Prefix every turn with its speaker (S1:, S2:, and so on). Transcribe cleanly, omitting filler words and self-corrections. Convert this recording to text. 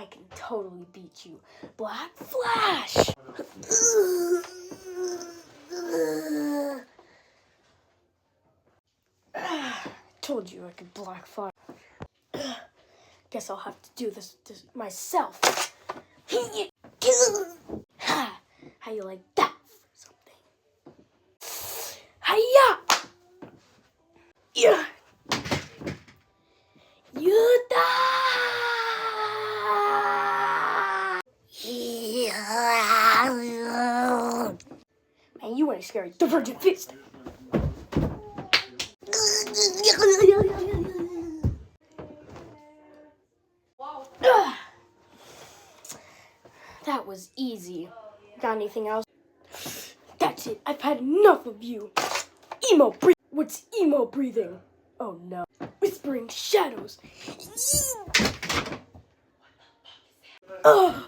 S1: I can totally beat you. Black Flash! Told you I could Black Flash. Guess I'll have to do this myself. How you like that for something? Hiya! Yeah. You die! Man, you ain't scary. Divergent Fist! That was easy. Got anything else? That's it. I've had enough of you. Emo breathing. What's emo breathing? Oh no. Whispering shadows. Ugh.